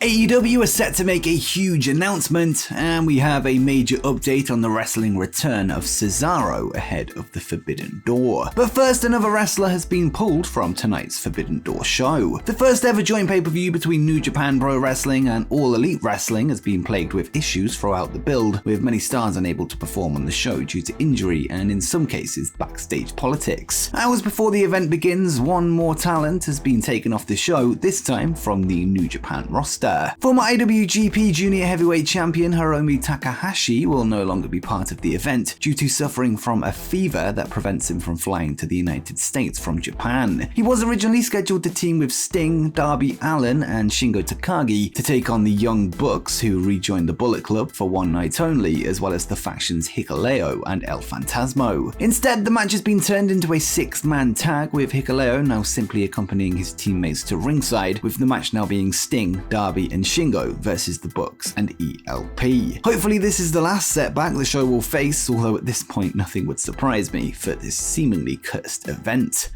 AEW is set to make a huge announcement, and we have a major update on the wrestling return of Cesaro ahead of the Forbidden Door. But first, another wrestler has been pulled from tonight's Forbidden Door show. The first ever joint pay-per-view between New Japan Pro Wrestling and All Elite Wrestling has been plagued with issues throughout the build, with many stars unable to perform on the show due to injury and in some cases backstage politics. Hours before the event begins, one more talent has been taken off the show, this time from the New Japan roster. Former IWGP Junior Heavyweight Champion Hiromu Takahashi will no longer be part of the event due to suffering from a fever that prevents him from flying to the United States from Japan. He was originally scheduled to team with Sting, Darby Allin, and Shingo Takagi to take on the Young Bucks, who rejoined the Bullet Club for one night only, as well as the factions Hikuleo and El Phantasmo. Instead, the match has been turned into a six-man tag, with Hikuleo now simply accompanying his teammates to ringside, with the match now being Sting, Darby, and Shingo versus the Bucks and ELP. Hopefully this is the last setback the show will face, although at this point nothing would surprise me for this seemingly cursed event.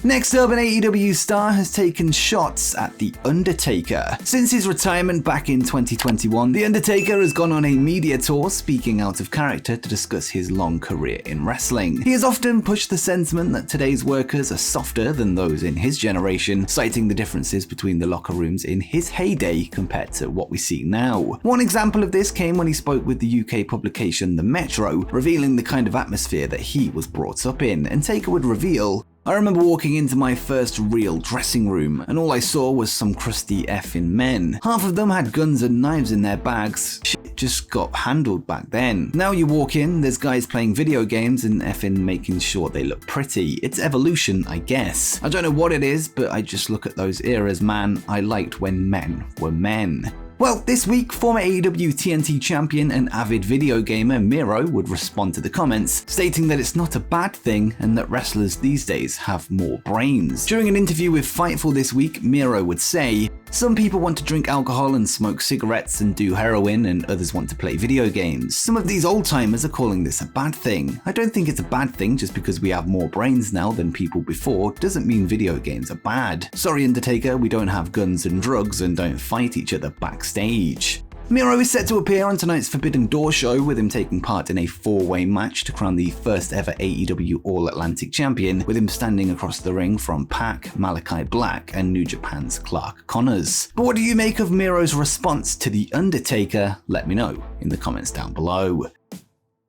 Next up, an AEW star has taken shots at The Undertaker. Since his retirement back in 2021, The Undertaker has gone on a media tour speaking out of character to discuss his long career in wrestling. He has often pushed the sentiment that today's workers are softer than those in his generation, citing the differences between the locker rooms in his heyday compared to what we see now. One example of this came when he spoke with the UK publication The Metro, revealing the kind of atmosphere that he was brought up in, and Taker would reveal, "I remember walking into my first real dressing room, and all I saw was some crusty effing men. Half of them had guns and knives in their bags. Shit just got handled back then. Now you walk in, there's guys playing video games and effing making sure they look pretty. It's evolution, I guess. I don't know what it is, but I just look at those eras, man. I liked when men were men." Well, this week, former AEW TNT champion and avid video gamer Miro would respond to the comments, stating that it's not a bad thing and that wrestlers these days have more brains. During an interview with Fightful this week, Miro would say, "Some people want to drink alcohol and smoke cigarettes and do heroin, and others want to play video games. Some of these old-timers are calling this a bad thing. I don't think it's a bad thing just because we have more brains now than people before doesn't mean video games are bad. Sorry, Undertaker, we don't have guns and drugs and don't fight each other backstage." Miro is set to appear on tonight's Forbidden Door show, with him taking part in a four-way match to crown the first ever AEW All-Atlantic Champion, with him standing across the ring from Pac, Malachi Black, and New Japan's Clark Connors. But what do you make of Miro's response to The Undertaker? Let me know in the comments down below.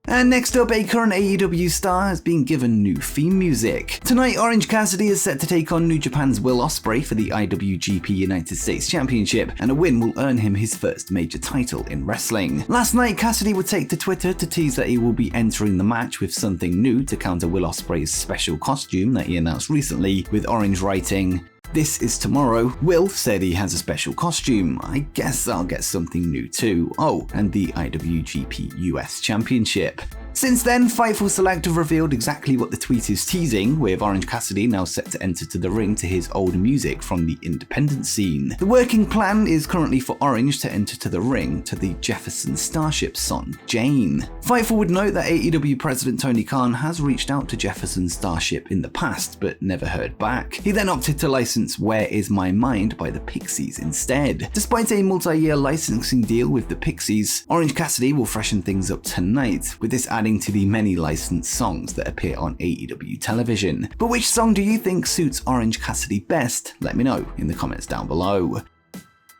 And next up, a current AEW star has been given new theme music. Tonight, Orange Cassidy is set to take on New Japan's Will Ospreay for the IWGP United States Championship, and a win will earn him his first major title in wrestling. Last night, Cassidy would take to Twitter to tease that he will be entering the match with something new to counter Will Ospreay's special costume that he announced recently, with Orange writing, "This is tomorrow. Will said he has a special costume. I guess I'll get something new too. Oh, and the IWGP US Championship." Since then, Fightful Select have revealed exactly what the tweet is teasing, with Orange Cassidy now set to enter to the ring to his old music from the independent scene. The working plan is currently for Orange to enter to the ring to the Jefferson Starship song, Jane. Fightful would note that AEW President Tony Khan has reached out to Jefferson Starship in the past, but never heard back. He then opted to license Where Is My Mind by the Pixies instead. Despite a multi-year licensing deal with the Pixies, Orange Cassidy will freshen things up tonight, with this adding to the many licensed songs that appear on AEW television. But which song do you think suits Orange Cassidy best? Let me know in the comments down below.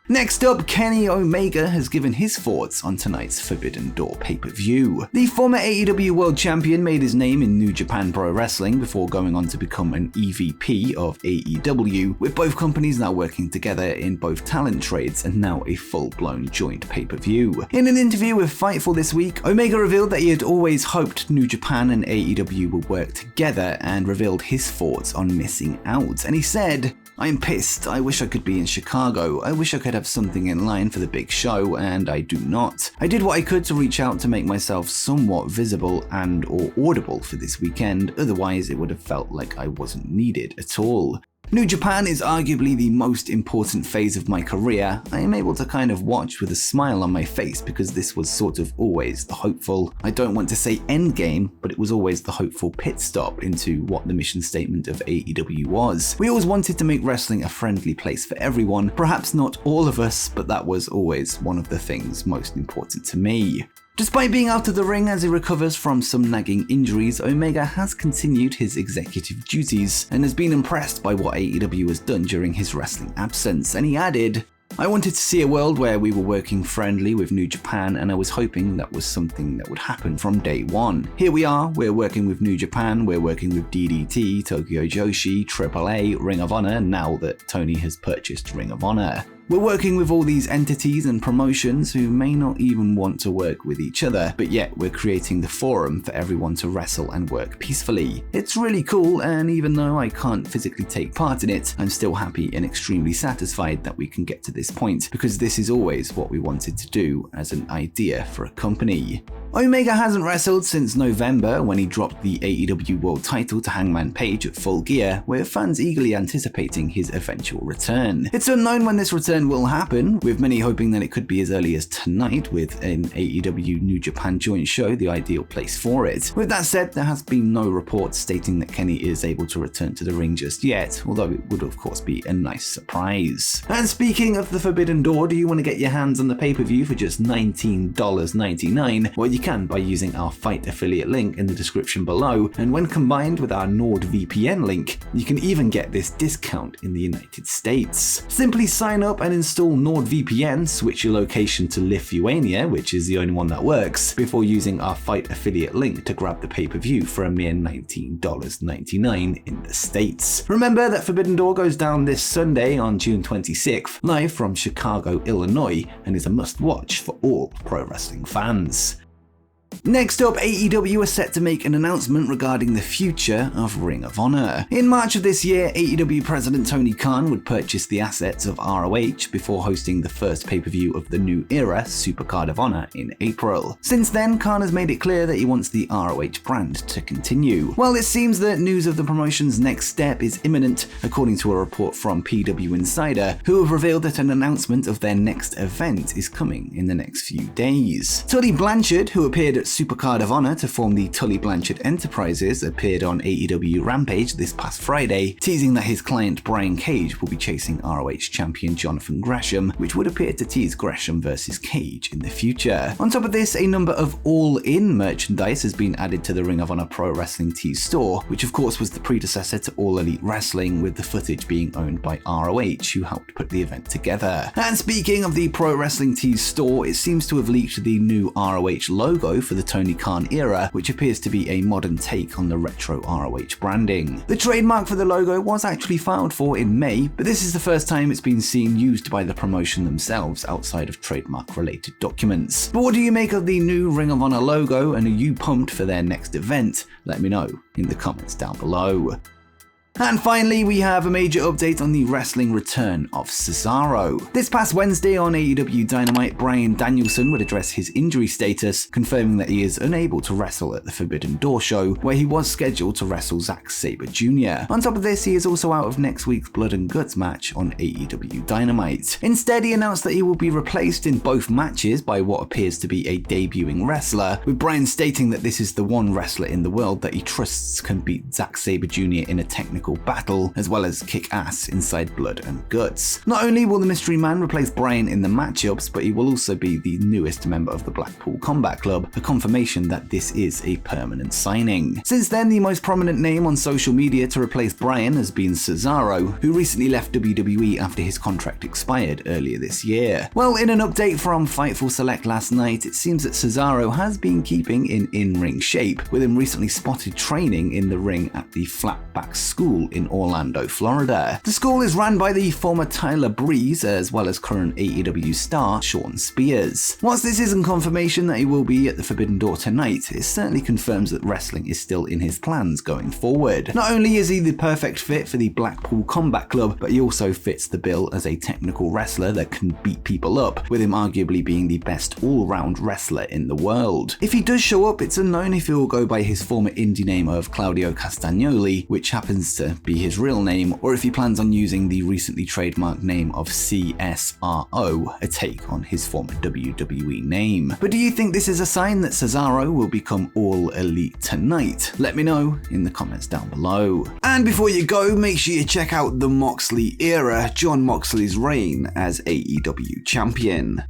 Next up, Kenny Omega has given his thoughts on tonight's Forbidden Door pay-per-view. The former AEW World Champion made his name in New Japan Pro Wrestling before going on to become an EVP of AEW, with both companies now working together in both talent trades and now a full-blown joint pay-per-view. In an interview with Fightful this week, Omega revealed that he had always hoped New Japan and AEW would work together, and revealed his thoughts on missing out. And he said, "I'm pissed. I wish I could be in Chicago. I wish I could have something in line for the big show, and I do not. I did what I could to reach out to make myself somewhat visible and or audible for this weekend, otherwise it would have felt like I wasn't needed at all." New Japan is arguably the most important phase of my career. I am able to kind of watch with a smile on my face because this was sort of always the hopeful, I don't want to say endgame, but it was always the hopeful pit stop into what the mission statement of AEW was. We always wanted to make wrestling a friendly place for everyone, perhaps not all of us, but that was always one of the things most important to me. Despite being out of the ring as he recovers from some nagging injuries, Omega has continued his executive duties and has been impressed by what AEW has done during his wrestling absence, and he added, "I wanted to see a world where we were working friendly with New Japan, and I was hoping that was something that would happen from day one. Here we are, we're working with New Japan, we're working with DDT, Tokyo Joshi, AAA, Ring of Honor, now that Tony has purchased Ring of Honor. We're working with all these entities and promotions who may not even want to work with each other, but yet we're creating the forum for everyone to wrestle and work peacefully. It's really cool, and even though I can't physically take part in it, I'm still happy and extremely satisfied that we can get to this point, because this is always what we wanted to do as an idea for a company." Omega hasn't wrestled since November when he dropped the AEW World title to Hangman Page at Full Gear, with fans eagerly anticipating his eventual return. It's unknown when this return will happen, with many hoping that it could be as early as tonight, with an AEW New Japan joint show the ideal place for it. With that said, there has been no reports stating that Kenny is able to return to the ring just yet, although it would of course be a nice surprise. And speaking of the Forbidden Door, do you want to get your hands on the pay-per-view for just $19.99? Well, you can by using our FITE affiliate link in the description below, and when combined with our NordVPN link, you can even get this discount in the United States. Simply sign up and install NordVPN, switch your location to Lithuania, which is the only one that works, before using our FITE affiliate link to grab the pay-per-view for a mere $19.99 in the States. Remember that Forbidden Door goes down this Sunday on June 26th, live from Chicago, Illinois, and is a must-watch for all pro wrestling fans. Next up, AEW is set to make an announcement regarding the future of Ring of Honor. In March of this year, AEW President Tony Khan would purchase the assets of ROH before hosting the first pay-per-view of the new era, Supercard of Honor, in April. Since then, Khan has made it clear that he wants the ROH brand to continue. Well, it seems that news of the promotion's next step is imminent, according to a report from PW Insider, who have revealed that an announcement of their next event is coming in the next few days. Tully Blanchard, who appeared at Supercard of Honor to form the Tully Blanchard Enterprises, appeared on AEW Rampage this past Friday, teasing that his client Brian Cage will be chasing ROH champion Jonathan Gresham, which would appear to tease Gresham versus Cage in the future. On top of this, a number of All-In merchandise has been added to the Ring of Honor Pro Wrestling Tees store, which of course was the predecessor to All Elite Wrestling, with the footage being owned by ROH, who helped put the event together. And speaking of the Pro Wrestling Tees store, it seems to have leaked the new ROH logo for the Tony Khan era, which appears to be a modern take on the retro ROH branding. The trademark for the logo was actually filed for in May, but this is the first time it's been seen used by the promotion themselves outside of trademark-related documents. But what do you make of the new Ring of Honor logo, and are you pumped for their next event? Let me know in the comments down below. And finally, we have a major update on the wrestling return of Cesaro. This past Wednesday on AEW Dynamite, Bryan Danielson would address his injury status, confirming that he is unable to wrestle at the Forbidden Door show, where he was scheduled to wrestle Zack Sabre Jr. On top of this, he is also out of next week's Blood and Guts match on AEW Dynamite. Instead, he announced that he will be replaced in both matches by what appears to be a debuting wrestler, with Bryan stating that this is the one wrestler in the world that he trusts can beat Zack Sabre Jr. in a technical battle, as well as kick ass inside Blood and Guts. Not only will the Mystery Man replace Bryan in the matchups, but he will also be the newest member of the Blackpool Combat Club, a confirmation that this is a permanent signing. Since then, the most prominent name on social media to replace Bryan has been Cesaro, who recently left WWE after his contract expired earlier this year. Well, in an update from Fightful Select last night, it seems that Cesaro has been keeping in-ring shape, with him recently spotted training in the ring at the Flatback School in Orlando, Florida. The school is run by the former Tyler Breeze, as well as current AEW star Shawn Spears. Whilst this isn't confirmation that he will be at the Forbidden Door tonight, it certainly confirms that wrestling is still in his plans going forward. Not only is he the perfect fit for the Blackpool Combat Club, but he also fits the bill as a technical wrestler that can beat people up, with him arguably being the best all-round wrestler in the world. If he does show up, it's unknown if he will go by his former indie name of Claudio Castagnoli, which happens to be his real name, or if he plans on using the recently trademarked name of CSRO, a take on his former WWE name. But do you think this is a sign that Cesaro will become All Elite tonight? Let me know in the comments down below. And before you go, make sure you check out the Moxley era, Jon Moxley's reign as AEW champion.